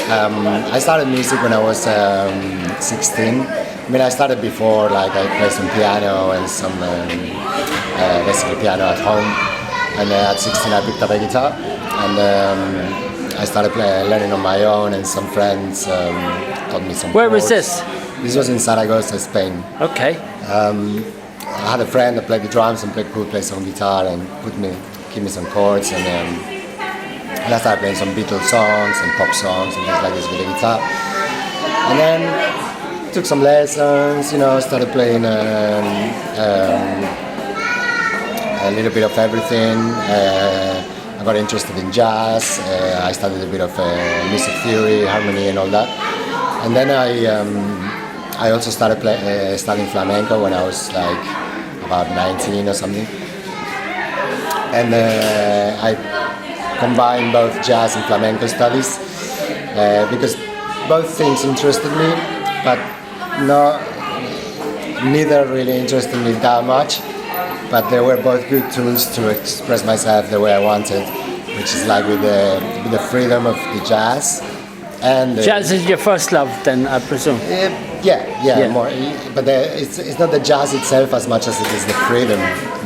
I started music when I was 16. I mean, I started before, like I played some piano and some basically piano at home. And at 16 I picked up a guitar and I started learning on my own, and some friends taught me some Where chords. was this? This was in Zaragoza, Spain. Okay. I had a friend that played the drums and could play some guitar and give me some chords, and I started playing some Beatles songs and pop songs and things like this with the guitar. And then took some lessons, started playing a little bit of everything. I got interested in jazz. I studied a bit of music theory, harmony, and all that. And then I also started studying flamenco when I was like about 19 or something. And I combined both jazz and flamenco studies because both things interested me, but neither really interested me that much. But they were both good tools to express myself the way I wanted, which is like with the freedom of the jazz. And jazz is your first love, then, I presume. Yeah. More. But it's not the jazz itself as much as it is the freedom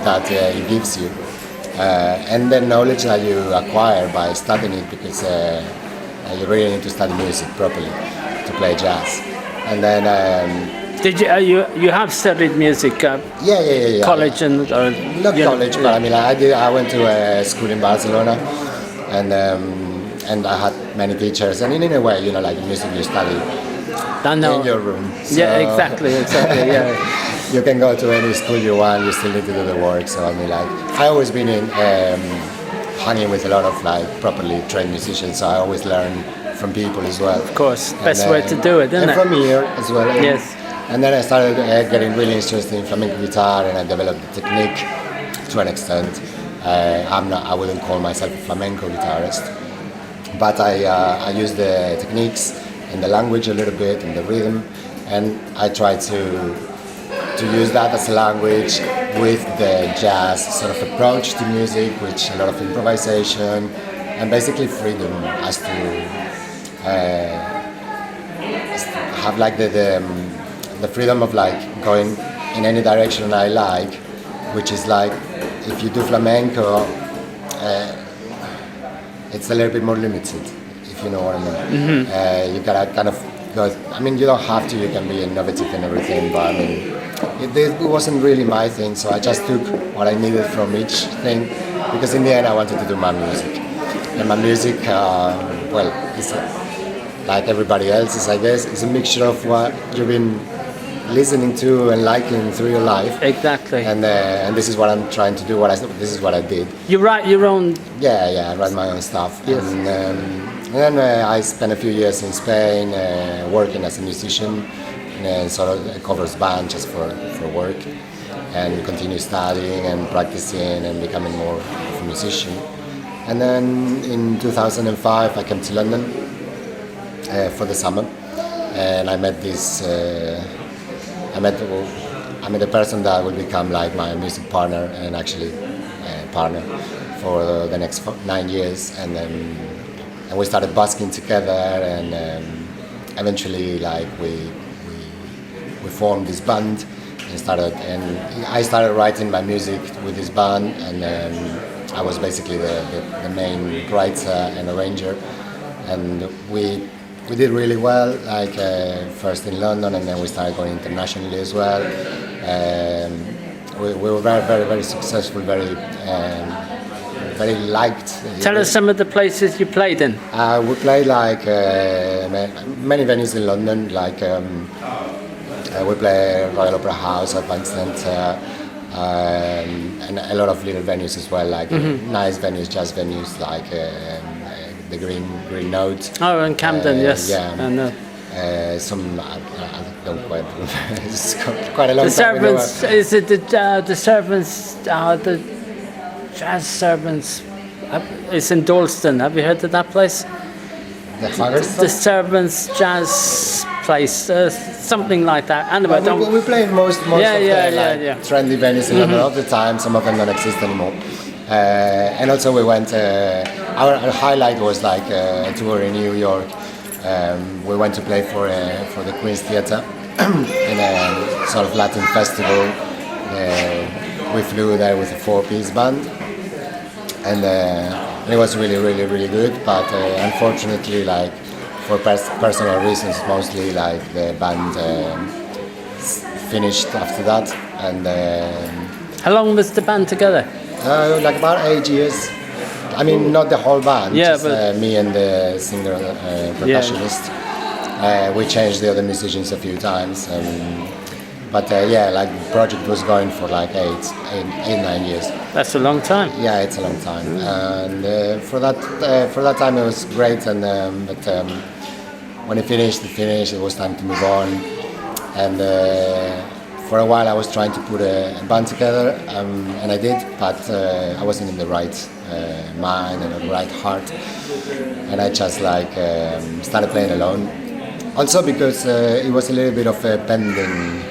that it gives you, and the knowledge that you acquire by studying it, because you really need to study music properly to play jazz. And then. Did you have studied music? Yeah. College and not college, but I mean I went to a school in Barcelona, and I had many teachers, and in a way, like music you study in your room. So yeah, exactly. Yeah. You can go to any school you want. You still need to do the work. So I mean, like I always been hanging with a lot of like properly trained musicians. So I always learn from people as well. Of course, best way to do it, isn't it? And from here as well. Yes. And then I started getting really interested in flamenco guitar, and I developed the technique to an extent. I wouldn't call myself a flamenco guitarist, but I use the techniques and the language a little bit and the rhythm, and I try to use that as a language with the jazz sort of approach to music, which a lot of improvisation and basically freedom as to have like the freedom of like going in any direction I like, which is like if you do flamenco, it's a little bit more limited, if you know what I mean. Mm-hmm. You gotta kind of go. I mean, you don't have to. You can be innovative and everything, but I mean, it wasn't really my thing. So I just took what I needed from each thing, because in the end I wanted to do my music, and my music, it's like everybody else's, I guess. It's a mixture of what you've been listening to and liking through your life. Exactly. And this is what I'm trying to do. This is what I did. You write your own. Yeah. I write my own stuff. Yes. And then I spent a few years in Spain working as a musician in a sort of covers band just for work, and continue studying and practicing and becoming more of a musician. And then in 2005 I came to London for the summer, and I met this. I met a person that will become like my music partner, and actually partner for the next 9 years, and we started busking together, and eventually like we formed this band and I started writing my music with this band, and I was basically the main writer and arranger, and we did really well, like first in London, and then we started going internationally as well. We were very, very, very successful, very liked. Tell us some of the places you played in. We played like many venues in London, like we play Royal Opera House at Bank Centre, and a lot of little venues as well, like nice venues, jazz venues, like the Green Note. Oh, in Camden, yes. Yeah. I know. Some I don't quite remember. It's quite a long The time servants, ago. is it the servants, the jazz servants? It's in Dalston. Have you heard of that place? The Haggers? The servants jazz place, something like that. Anyway, we play most of the yeah. trendy venues in London all the time. Some of them don't exist anymore. And also we went. Our highlight was like a tour in New York, We went to play for the Queen's Theatre in a sort of Latin festival. We flew there with a 4-piece band, and it was really, really, really good. But unfortunately, like for personal reasons, mostly like the band finished after that, and How long was the band together? like about 8 years. I mean, not the whole band, Yeah, just but- me and the singer, percussionist. We changed the other musicians a few times, but yeah, like the project was going for like 9 years. That's a long time. Yeah, it's a long time, and for that time it was great. And but when it finished, it was time to move on. And for a while, I was trying to put a band together, and I did, but I wasn't in the right mind and the right heart, and I just like started playing alone. Also because it was a little bit of a pending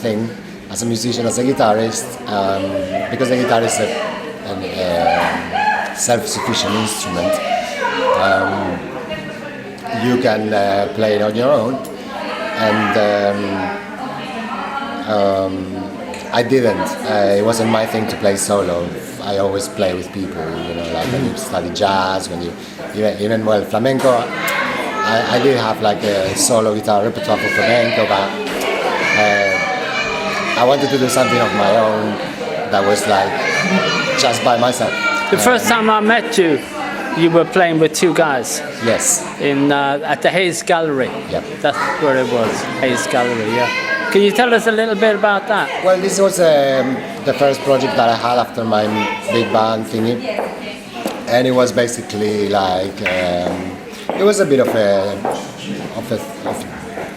thing as a musician, as a guitarist, because the guitar is a self-sufficient instrument. You can play it on your own, and I didn't. It wasn't my thing to play solo. I always play with people, you know, like when you study jazz, when you even well flamenco. I did have like a solo guitar repertoire for flamenco, but I wanted to do something of my own that was like just by myself. The first time I met you, you were playing with two guys Yes. in at the Hayes Gallery. Yep. That's where it was, Hayes Gallery, yeah. Can you tell us a little bit about that? Well, this was the first project that I had after my big band thingy, and it was basically like it was a bit of a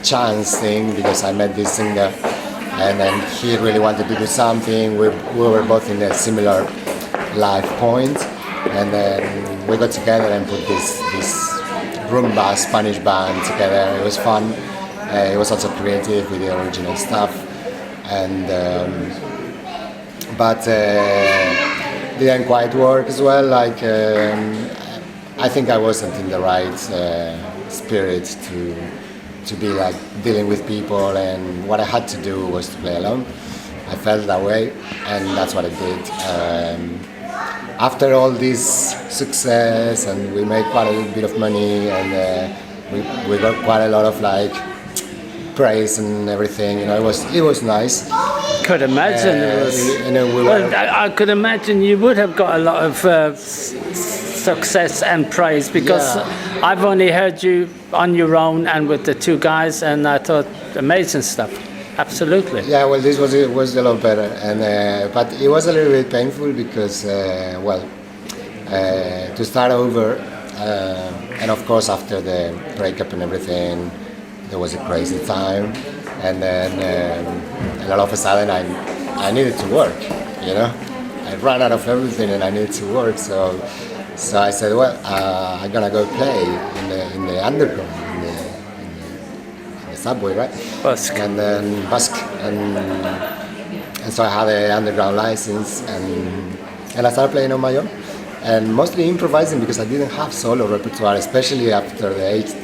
chance thing because I met this singer, and then he really wanted to do something. We were both in a similar life point, and then we got together and put this rumba Spanish band together. It was fun. It was also creative with the original stuff, and but didn't quite work as well. Like I think I wasn't in the right spirit to be like dealing with people, and what I had to do was to play alone. I felt that way, and that's what I did. After all this success, and we made quite a little bit of money, and we got quite a lot of like praise and everything. You know, it was nice. Could imagine it was. And then we Well, were, I could imagine you would have got a lot of success and praise because Yeah. I've only heard you on your own and with the two guys, and I thought amazing stuff. Absolutely. yeah, well, this was a lot better, and but it was a little bit painful because to start over, and of course after the breakup and everything, there was a crazy time, and then and all of a sudden I needed to work, you know. I ran out of everything and I needed to work, so I said, well, I'm gonna go play in the underground, in the subway, right? Busk. And then Busk, and so I had an underground license, and I started playing on my own, and mostly improvising because I didn't have solo repertoire, especially after the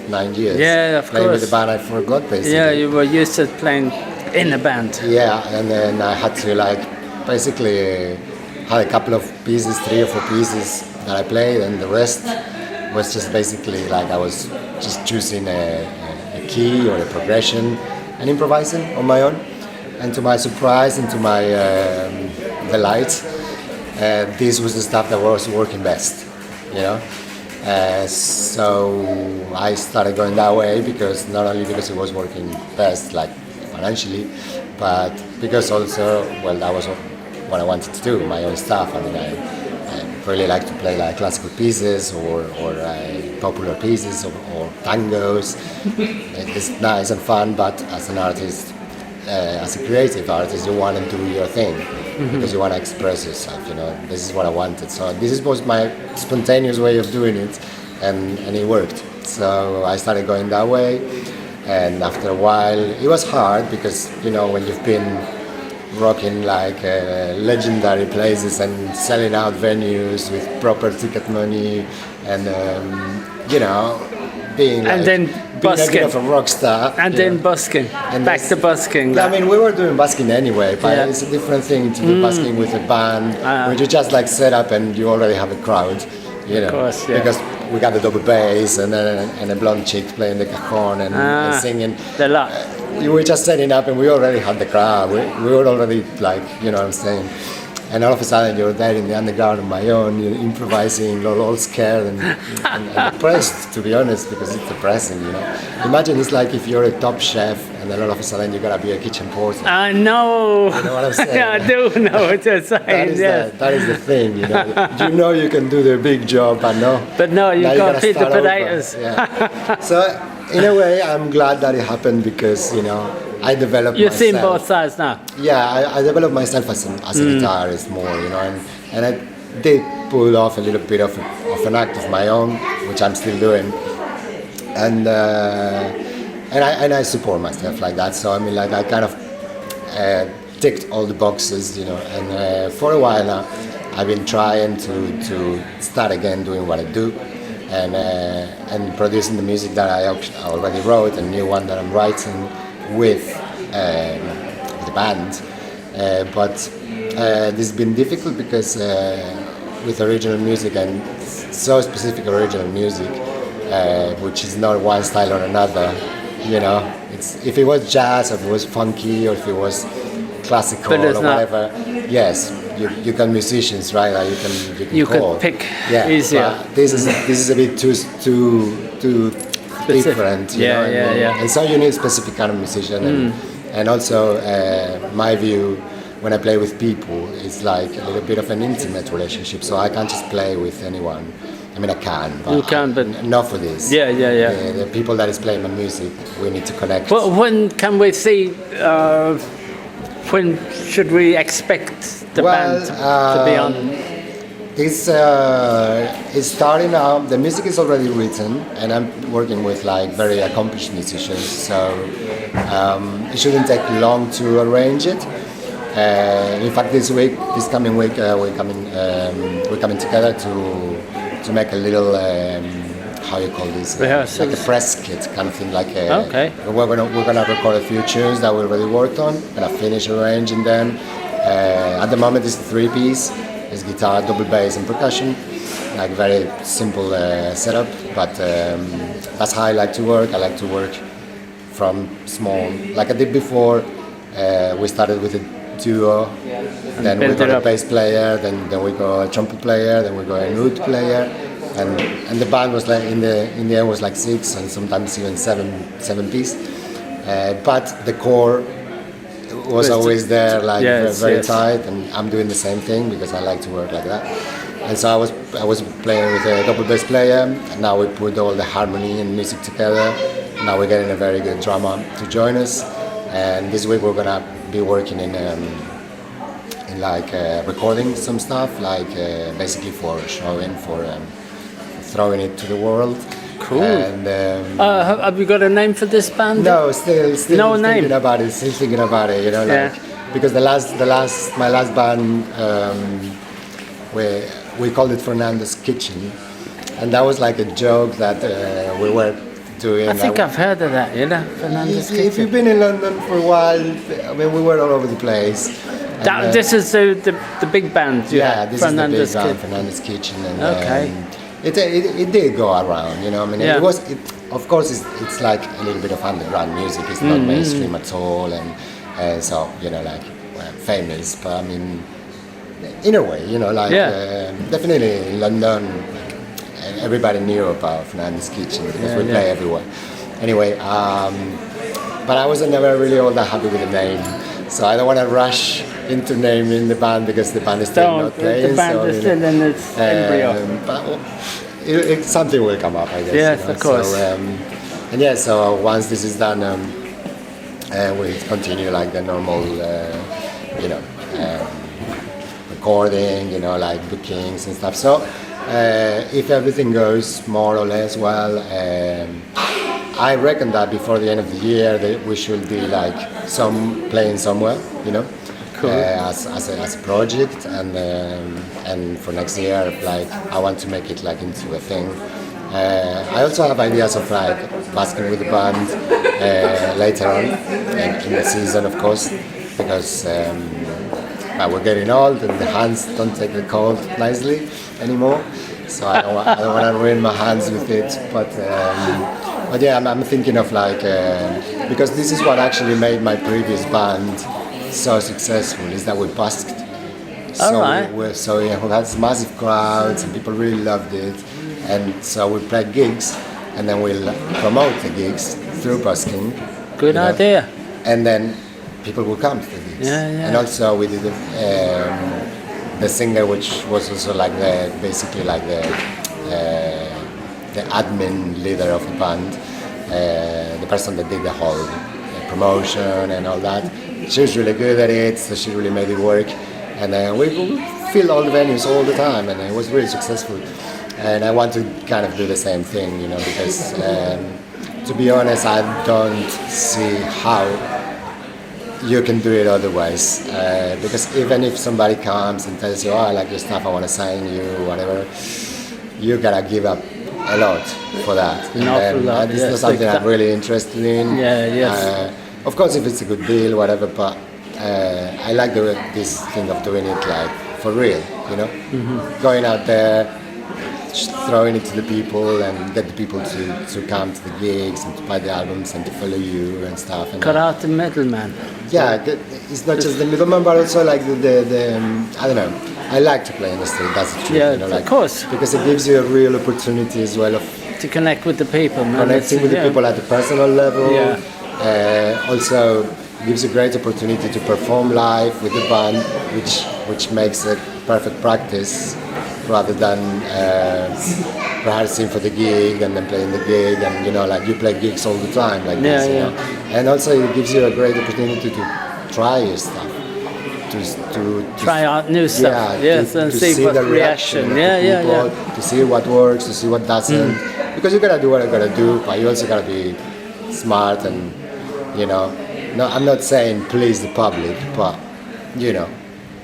8-9 years. Yeah, of playing course. with the band I forgot basically. Yeah, you were used to playing in a band. Yeah, and then I had to like basically had a couple of pieces, 3 or 4 pieces that I played, and the rest was just basically like I was just choosing a key or a progression and improvising on my own. And to my surprise and to my delight, this was the stuff that was working best, you know. So I started going that way because not only because it was working best, like financially, but because also, well, that was what I wanted to do, my own stuff. I mean, I really like to play like classical pieces or popular pieces or tangos. It's nice and fun, but as an artist, as a creative artist, you want to do your thing because you want to express yourself. You know, this is what I wanted. So this was my spontaneous way of doing it, and it worked. So I started going that way, and after a while, it was hard because you know when you've been rocking like legendary places and selling out venues with proper ticket money, and you know being like, And then being a bit busking. of a rock star. And you then know. busking. And Back that's- to busking. Yeah, I mean, we were doing busking anyway, but Yeah. it's a different thing to do busking with a band, where you just like set up and you already have a crowd, you know. course, yeah. Because we got the double bass and a blonde chick playing the cajon and singing. The lot. We were just setting up and we already had the crowd. We were already like, you know what I'm saying. And all of a sudden you're there in the underground on my own, you're improvising, all scared and depressed, to be honest, because it's depressing, you know. Imagine it's like if you're a top chef and then all of a sudden you gotta be a kitchen porter. I know. You know what I'm saying? Yeah, I do know what you're saying. That is the thing, you know. You know you can do the big job, but no. But no, you now can't gotta feed the start over. potatoes. Yeah. So in a way, I'm glad that it happened because, you know, I developed You've myself. seen both sides now. Yeah, I developed myself as a guitarist more, you know, and I did pull off a little bit of an act of my own, which I'm still doing, and I support myself like that. So I mean, like I kind of ticked all the boxes, you know, and for a while now, I've been trying to start again doing what I do, and producing the music that I already wrote, and new one that I'm writing with the band. But this has been difficult because with original music and so specific original music, which is not one style or another, you know. It's if it was jazz, or if it was funky, or if it was classical But or it's not. whatever. Yes, you can musicians, right? Like you can call. could pick Yeah, easier. but this is a bit too different, you know. And so you need a specific kind of musician, and also my view when I play with people is like a little bit of an intimate relationship. So I can't just play with anyone. I mean, I can, but You can, but- not for this. Yeah. The people that is playing my music, we need to connect. Well, when can we see? When should we expect the band to be on? It's starting now. The music is already written, and I'm working with like very accomplished musicians. So it shouldn't take long to arrange it. In fact, this coming week, we're coming together to make a little how you call this? Rehearsals? Like a press kit kind of thing. Like Okay. we're gonna record a few tunes that we already worked on. Gonna finish arranging them. At the moment, it's a 3-piece. It's guitar, double bass, and percussion. Like very simple setup, but that's how I like to work. I like to work from small, like I did before. We started with a duo, then we build got it a up. bass player, then we got a trumpet player, then we got a oud player, and the band was like in the end was like 6 and sometimes even 7 piece. But the core was always there, like very tight, and I'm doing the same thing because I like to work like that. And so I was playing with a double bass player, and now we put all the harmony and music together. Now we're getting a very good drummer to join us, and this week we're gonna be working in like recording some stuff, like basically for showing, for throwing it to the world. Cool. And Have you got a name for this band? no, still No thinking name. about it. Still thinking about it. You know, like because my last band, we called it Fernando's Kitchen, and that was like a joke that we were doing. I think I've heard of that. You know, Fernando's If Kitchen. you've been in London for a while, I mean, we were all over the place. And, This is the big band. yeah, this Fernando's is the big band, Kitchen. Fernando's Kitchen, and Okay. it did go around, you know. I mean, Yeah. of course, it's like a little bit of underground music. It's not mainstream at all, and so you know, like famous. But I mean, in a way, you know, like definitely in London, everybody knew about Fernando's Kitchen because we play everywhere. Anyway, but I wasn't never really all that happy with the name, so I don't want to rush into naming the band because the band is still not playing. The band so, is you still know, in its embryo. but something will come up, I guess. Yes, you know? of course. So, and yeah, so once this is done, we continue like the normal, you know, recording, you know, like bookings and stuff. So if everything goes more or less well, I reckon that before the end of the year that we should be like playing somewhere, you know. Cool. As a project, and for next year, like I want to make it like into a thing, I also have ideas of like basking with the band later on in the season, of course, because well, we're getting old and the hands don't take the cold nicely anymore. So I don't want to ruin my hands with it. But yeah, I'm thinking of like because this is what actually made my previous band so successful is that we busked. So Alright. we had massive crowds and people really loved it. And so we play gigs and then we'll promote the gigs through busking. Good you know, idea. And then people will come to the gigs. Yeah, yeah. And also we did the singer, which was also like basically like the admin leader of the band, the person that did the whole promotion and all that. She was really good at it, so she really made it work. And we filled all the venues all the time, and it was really successful. And I want to kind of do the same thing, you know, because to be honest, I don't see how you can do it otherwise. Because even if somebody comes and tells you, oh, I like your stuff, I want to sign you, whatever, you gotta give up a lot for that. An awful lot, this yes, is something like I'm really interested in. Yeah, yes. Of course, if it's a good deal, whatever, but I like this thing of doing it like for real, you know? Going out there, just throwing it to the people and get the people to come to the gigs and to buy the albums and to follow you and stuff. And Cut out the middleman. yeah, it's not just the middleman, but also like the I don't know. I like to play in the street. That's the truth. Yeah, you know, like, of course. because it gives you a real opportunity as well of To connect with the people, man. connecting with the Yeah. people at the personal level. Yeah. Also gives you great opportunity to perform live with the band, which makes it perfect practice rather than rehearsing for the gig and then playing the gig, and you know, like you play gigs all the time like Yeah, this, you yeah. know. And also it gives you a great opportunity to try your stuff, to Try out new stuff. Yes, and to see what the reaction. of Yeah, the yeah, people, yeah. to see what works, to see what doesn't, because you gotta do what you gotta do, but you also gotta be smart and, you know. No, I'm not saying please the public, but you know,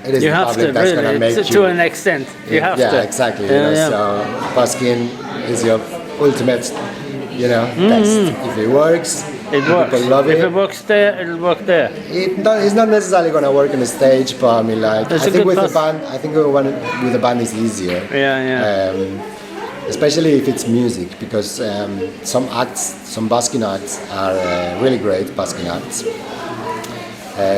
it is You the have public to that's gonna really, make to you. an extent. You have yeah, to. exactly. Yeah, You know, yeah. so busking is your ultimate, you know, test. If it works, It works. people love If it. it works there, it'll work there. It's not necessarily gonna work on the stage, but I mean, like That's I a think good with the pass. band, I think with the band is easier. Yeah, yeah. Especially if it's music, because some busking acts are really great busking acts.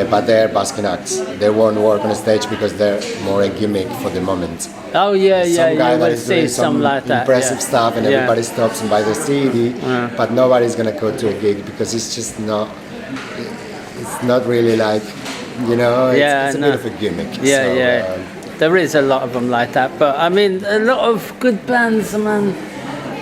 But they're busking acts. They won't work on the stage because they're more a gimmick for the moment. Oh yeah, yeah. Some guy You that will is see doing some some like that. impressive yeah. stuff, and Yeah. everybody stops and buys the CD, but nobody's gonna go to a gig because it's just not. It's not really like, you know. It's a no. bit of a gimmick. Yeah, so, yeah. There is a lot of them like that, but I mean, a lot of good bands, man.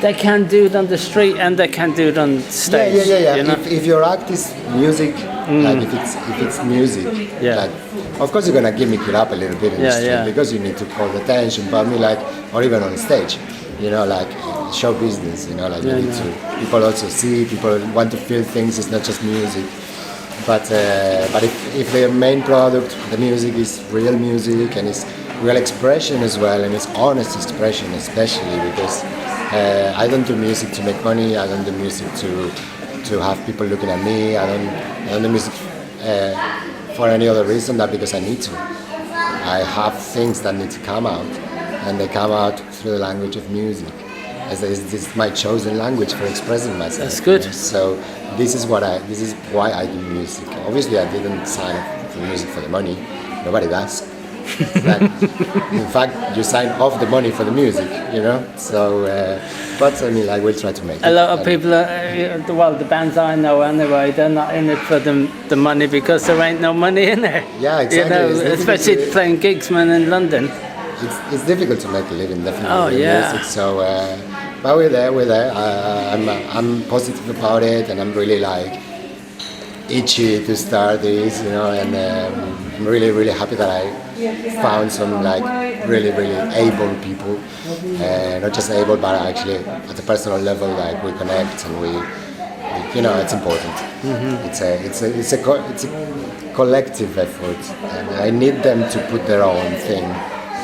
They can do it on the street and they can do it on stage. Yeah. You know? If your act is music, like if it's music, Yeah. like of course you're gonna gimmick it up a little bit in the Yeah, street yeah. because you need to call attention. But I mean, like, or even on stage, you know, like show business, you know, like you need to. People also see, people want to feel things. It's not just music. But if their main product, the music, is real music and it's real expression as well, and it's honest expression, especially because I don't do music to make money. I don't do music to have people looking at me. I don't do music for any other reason than because I need to. I have things that need to come out, and they come out through the language of music. As this is my chosen language for expressing myself. That's good. You know? So this is why I do music. Obviously, I didn't sign up for music for the money. Nobody does. Like, in fact, you sign off the money for the music, you know. So, but I mean, like, we'll try to make it. A lot of people, well, the bands I know anyway, they're not in it for the money because there ain't no money in there. Yeah, exactly. You know, It's difficult especially to- playing gigs, man, in London. It's difficult to make a living, definitely. Oh, with yeah. music. So, but we're there. I'm positive about it, and I'm really like itchy to start this, you know. And I'm really happy that I found some like really able people, not just able, but actually at a personal level, like we connect and we you know, it's important. It's a collective effort, and I need them to put their own thing,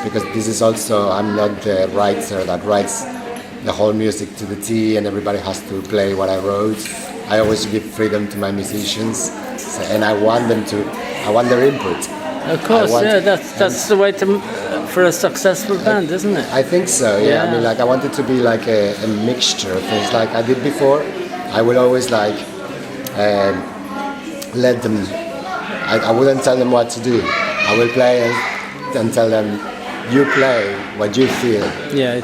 because this is also, I'm not the writer that writes the whole music to the T, and everybody has to play what I wrote. I always give freedom to my musicians, so, and I want their input. Of course, want- yeah, that's the way to for a successful band, isn't it? I think so. Yeah. I Yeah. mean, like I want it to be like a mixture of things, like I did before. I will always like let them. I wouldn't tell them what to do. I will play and tell them, you play what you feel, Yeah,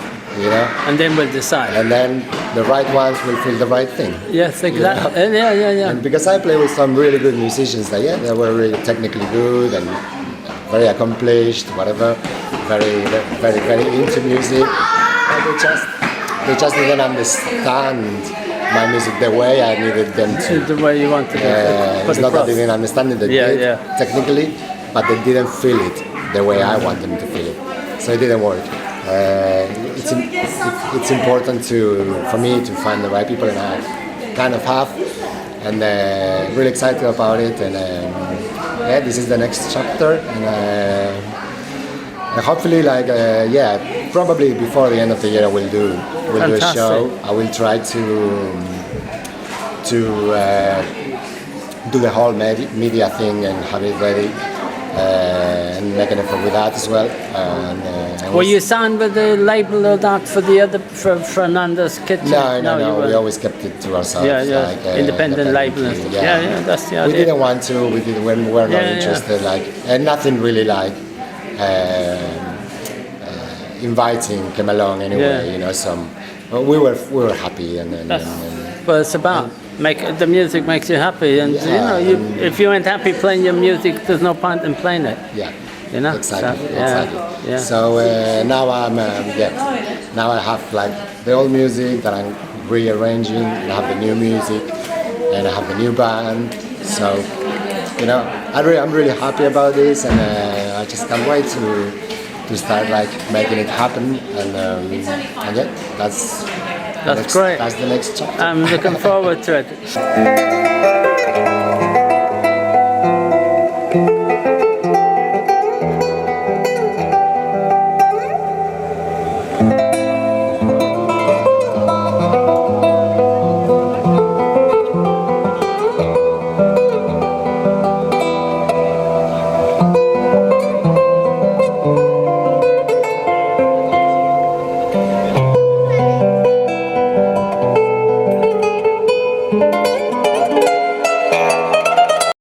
you know, and then we'll decide. and then the right ones will feel the right thing. Yes, exactly. Yeah. And because I play with some really good musicians, that they were really technically good and very accomplished, whatever, very into music. But they just didn't understand my music the way I needed them to. The way you wanted to put It's it not that across. they didn't understand it, they Yeah, did yeah. technically, but they didn't feel it the way I want them to feel it. So it didn't work. It's important for me to find the right people, and I kind of have, and really excited about it. And this is the next chapter, and hopefully, probably before the end of the year, we'll do a Fantastic. show. I will try to do the whole media thing and have it ready, and make an effort with that as well. And Were you signed with the label or that for the other for Fernando's Kitchen? No, you we weren't. always kept it to ourselves. Yeah. Independent label and stuff. Yeah, that's the We idea. didn't want to. We were not Yeah. interested. And nothing really inviting came along anyway. Yeah. We were happy, and Well, it's about the music makes you happy, and if you ain't happy playing your music, there's no point in playing it. yeah. You know? Exactly. So, yeah, Exactly. yeah. So now now I have the old music that I'm rearranging, and I have the new music, and I have the new band. So I'm really happy about this, and I just can't wait to start making it happen. And that's That's great. That's the next chapter. I'm looking forward to it.